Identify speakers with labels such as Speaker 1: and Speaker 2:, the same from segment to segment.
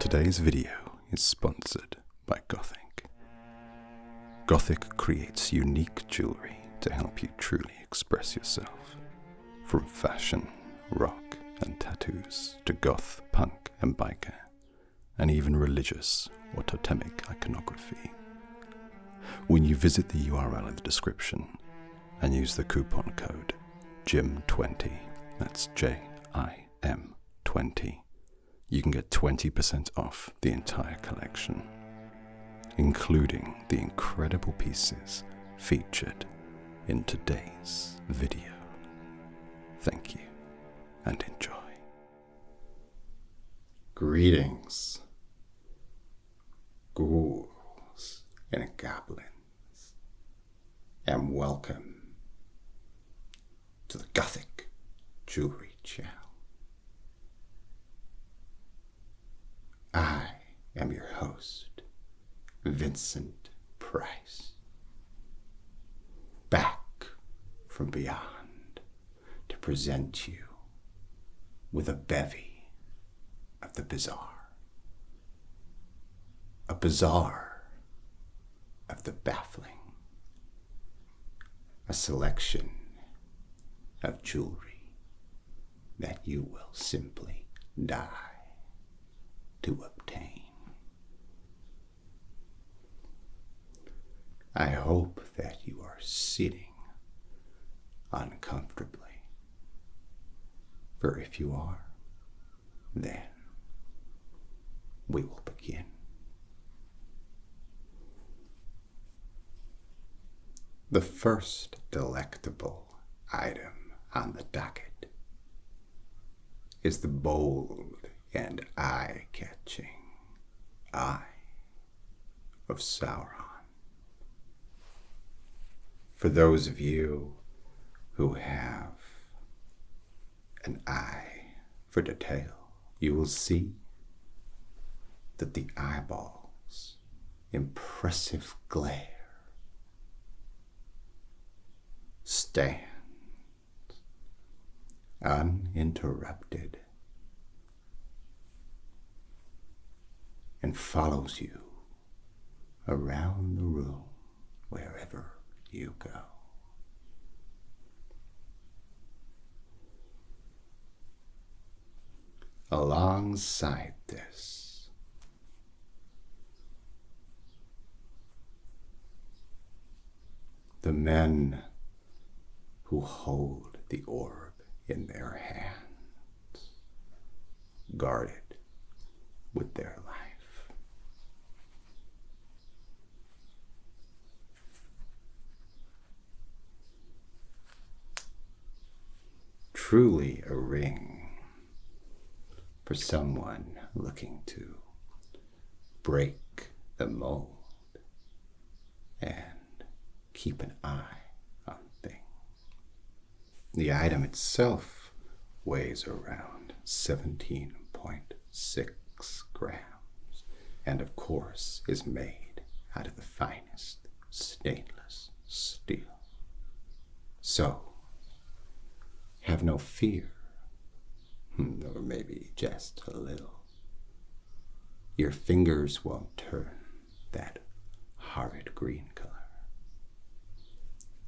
Speaker 1: Today's video is sponsored by Gothic. Gothic creates unique jewellery to help you truly express yourself. From fashion, rock and tattoos to goth, punk and biker, and even religious or totemic iconography. When you visit the URL in the description and use the coupon code JIM20, that's JIM 20, you can get 20% off the entire collection, including the incredible pieces featured in today's video. Thank you and enjoy. Greetings, ghouls and goblins, and welcome to the Gothic Jewellery channel. I am your host, Vincent Price, back from beyond to present you with a bevy of the bizarre, a bazaar of the baffling, a selection of jewelry that you will simply die to obtain. I hope that you are sitting uncomfortably, for if you are, then we will begin. The first delectable item on the docket is the bold and eye-catching Eye of Sauron. For those of you who have an eye for detail, you will see that the eyeball's impressive glare stands uninterrupted and follows you around the room wherever you go. Alongside this, the men who hold the orb in their hands, guard it with their life. Truly a ring for someone looking to break the mold and keep an eye on things. The item itself weighs around 17.6 grams and of course is made out of the finest stainless steel. So, have no fear, or maybe just a little. Your fingers won't turn that horrid green color,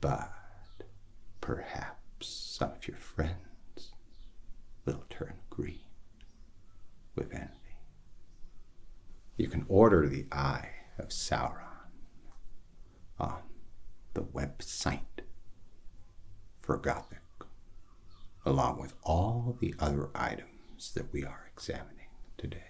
Speaker 1: but perhaps some of your friends will turn green with envy. You can order the Eye of Sauron on the website for Gothic, along with all the other items that we are examining today.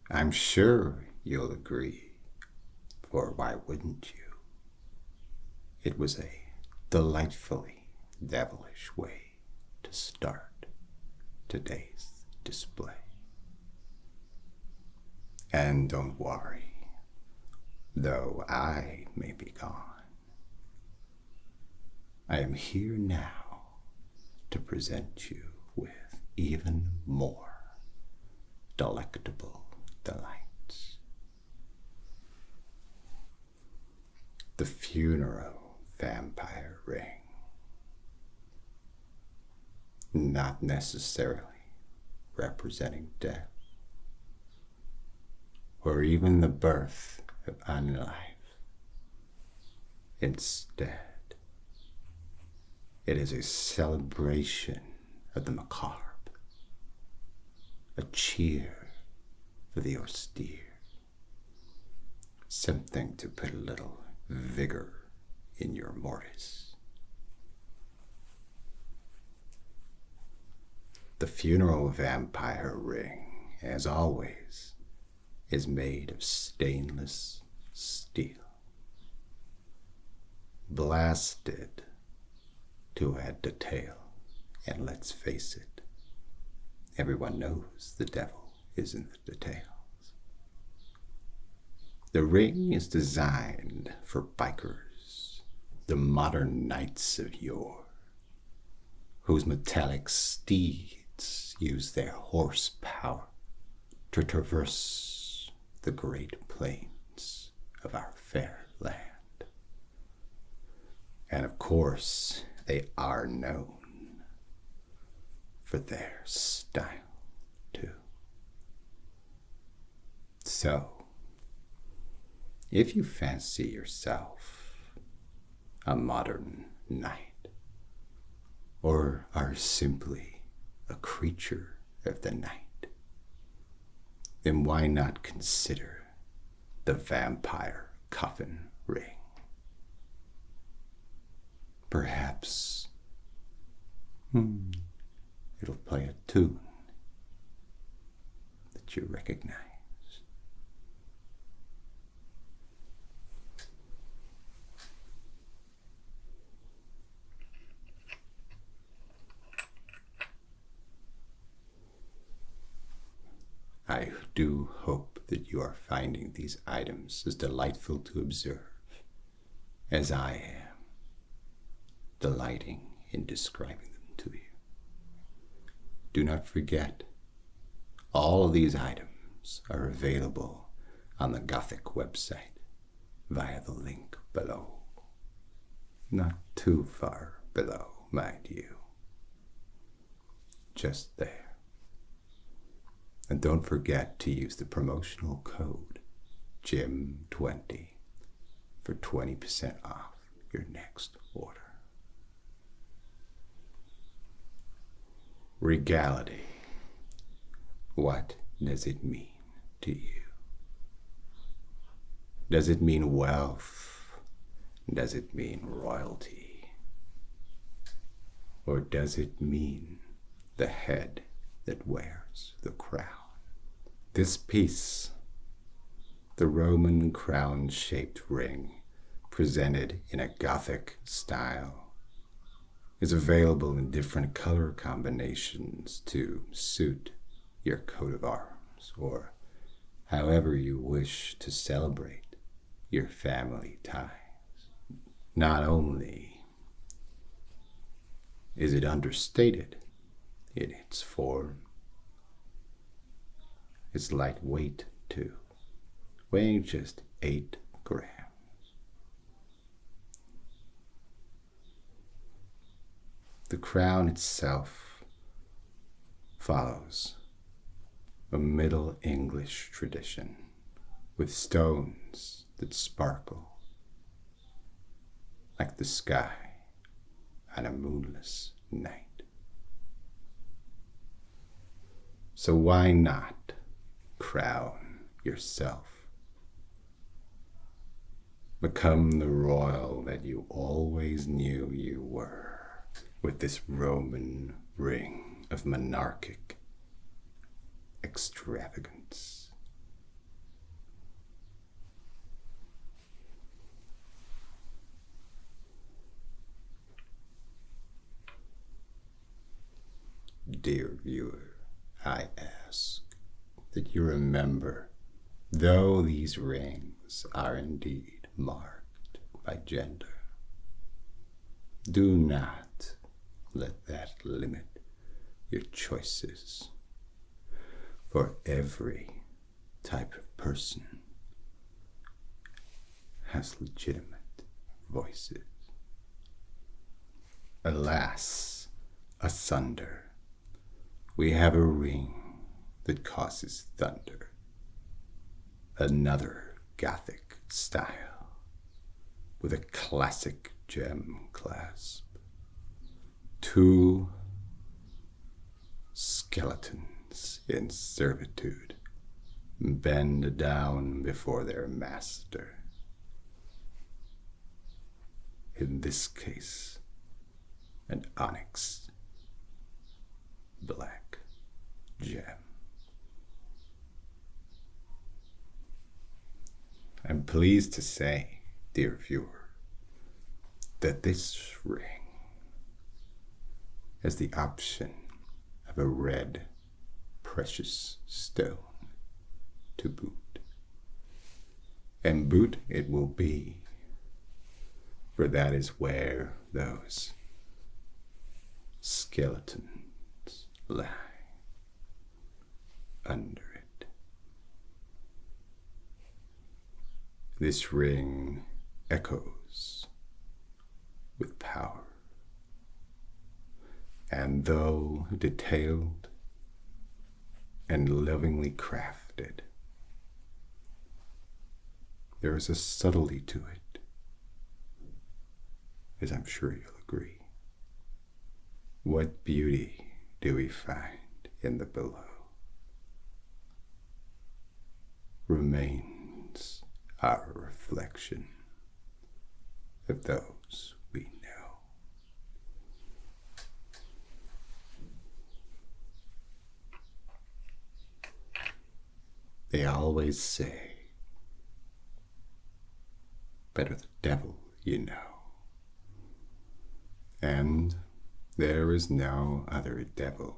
Speaker 1: I'm sure you'll agree, for why wouldn't you? It was a delightfully devilish way to start today's display. And don't worry, though I may be gone, I am here now to present you with even more delectable delights. The funeral vampire ring. Not necessarily representing death, or even the birth of unlife. Instead, it is a celebration of the macabre, a cheer for the austere, something to put a little vigor in your mortis. The funeral vampire ring, as always, is made of stainless steel, blasted to add detail. And let's face it, everyone knows the devil is in the details. The ring is designed for bikers, the modern knights of yore, whose metallic steeds use their horsepower to traverse the great plains of our fair land. And of course, they are known for their style, too. So, if you fancy yourself a modern knight, or are simply a creature of the night, then why not consider the vampire coffin ring? Perhaps it'll play a tune that you recognize. I do hope that you are finding these items as delightful to observe as I am delighting in describing them to you. Do not forget, all of these items are available on the Gothic website via the link below. Not too far below, mind you. Just there. And don't forget to use the promotional code GYM20 for 20% off your next order. Regality. What does it mean to you? Does it mean wealth? Does it mean royalty? Or does it mean the head that wears the crown? This piece, the Roman crown-shaped ring, presented in a Gothic style, is available in different color combinations to suit your coat of arms, or however you wish to celebrate your family ties. Not only is it understated in its form, it's lightweight too, weighing just 8 grams. The crown itself follows a Middle English tradition with stones that sparkle like the sky on a moonless night. So why not crown yourself? Become the royal that you always knew you were, with this Roman ring of monarchic extravagance. Dear viewer, I ask that you remember, though these rings are indeed marked by gender, do not let that limit your choices, for every type of person has legitimate voices. Alas, asunder, we have a ring that causes thunder. Another Gothic style with a classic gem clasp. Two skeletons in servitude bend down before their master. In this case, an onyx black gem. I'm pleased to say, dear viewer, that this ring has the option of a red precious stone to boot. And boot it will be, for that is where those skeletons lie, under it. This ring echoes with power, and though detailed and lovingly crafted, there is a subtlety to it, as I'm sure you'll agree. What beauty do we find in the below? Remains our reflection of those we know. They always say, better the devil you know. And there is no other devil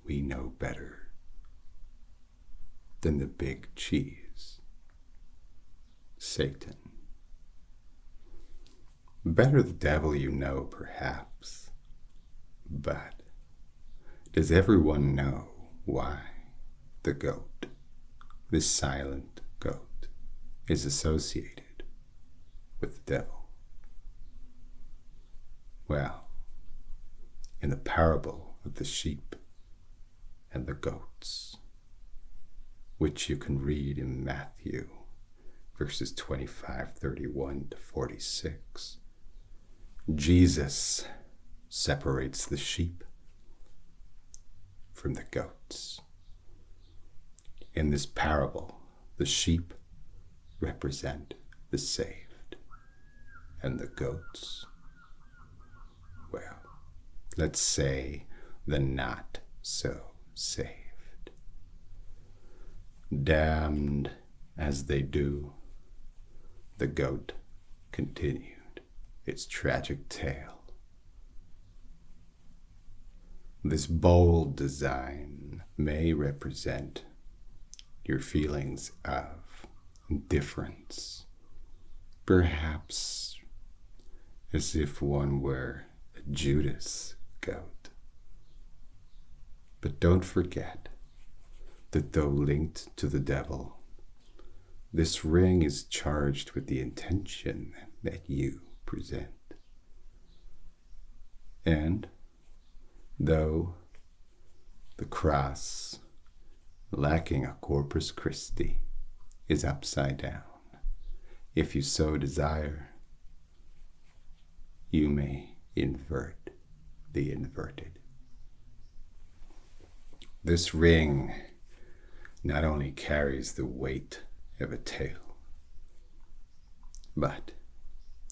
Speaker 1: we know better than the big cheese, Satan. Better the devil you know, perhaps, but does everyone know why the goat, the silent goat, is associated with the devil? Well, in the parable of the sheep and the goats, which you can read in Matthew verses 25:31 to 46, Jesus separates the sheep from the goats. In this parable, the sheep represent the saved, and the goats, well, let's say the not so saved. Damned as they do, the goat continued its tragic tale. This bold design may represent your feelings of indifference, perhaps as if one were a Judas goat. But don't forget that though linked to the devil, this ring is charged with the intention that you present. And though the cross, lacking a Corpus Christi, is upside down, if you so desire, you may invert the inverted. This ring not only carries the weight of a tale, but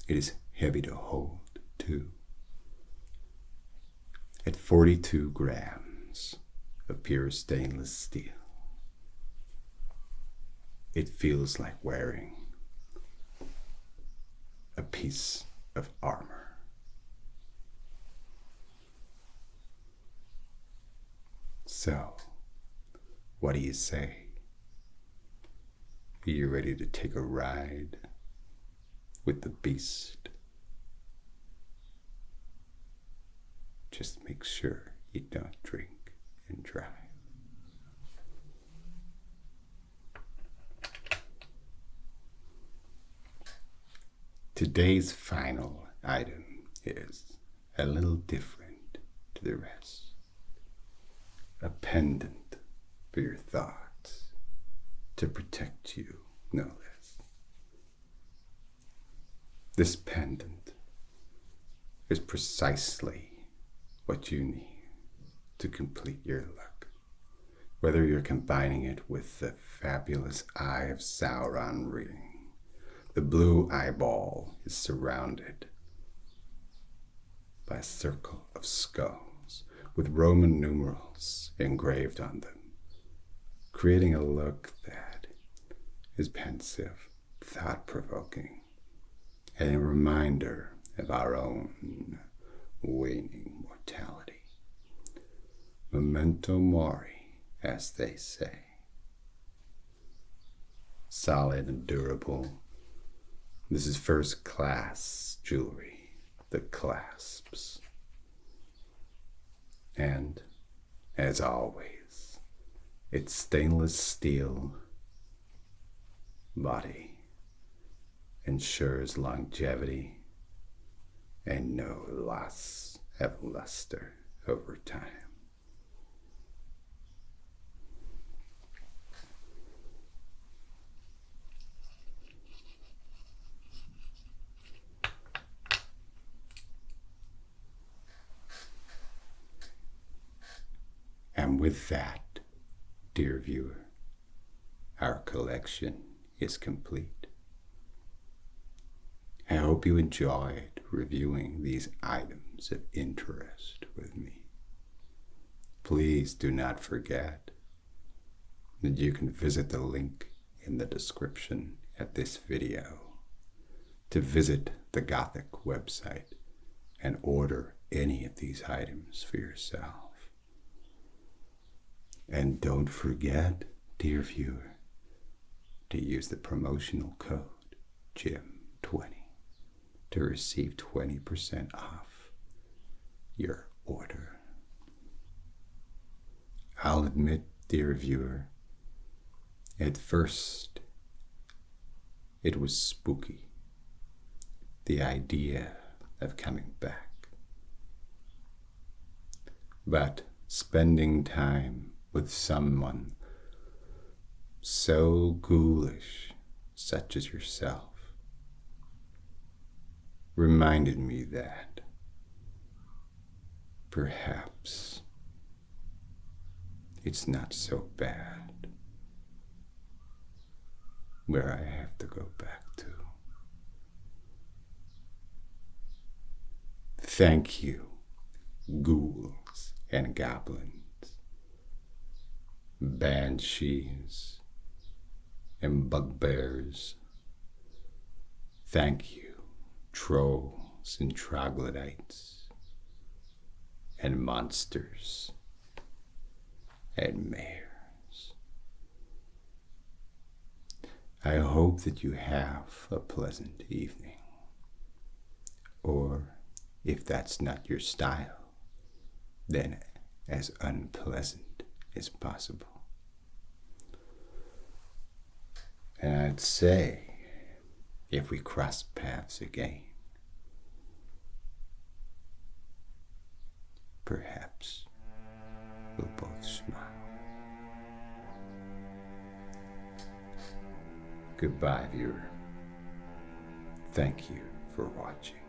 Speaker 1: it is heavy to hold too. At 42 grams of pure stainless steel, it feels like wearing a piece of armor. So, what do you say? Are you ready to take a ride with the beast? Just make sure you don't drink and drive. Today's final item is a little different to the rest. A pendant for your thoughts, to protect you, no less. This pendant is precisely what you need to complete your look. Whether you're combining it with the fabulous Eye of Sauron ring, the blue eyeball is surrounded by a circle of skulls with Roman numerals engraved on them, creating a look that is pensive, thought-provoking, and a reminder of our own waning mortality. Memento mori, as they say. Solid and durable. This is first class jewelry, the clasps. And, as always, its stainless steel body ensures longevity and no loss of luster over time. And with that, dear viewer, our collection is complete. I hope you enjoyed reviewing these items of interest with me. Please do not forget that you can visit the link in the description of this video to visit the Gothic website and order any of these items for yourself. And don't forget, dear viewer, to use the promotional code JIM20 to receive 20% off your order. I'll admit, dear viewer, at first it was spooky, the idea of coming back. But spending time with someone so ghoulish, such as yourself, reminded me that perhaps it's not so bad where I have to go back to. Thank you, ghouls and goblins, banshees and bugbears. Thank you, trolls and troglodytes and monsters and mares. I hope that you have a pleasant evening, or if that's not your style, then as unpleasant as possible. And I'd say, if we cross paths again, perhaps we'll both smile. Goodbye, viewer. Thank you for watching.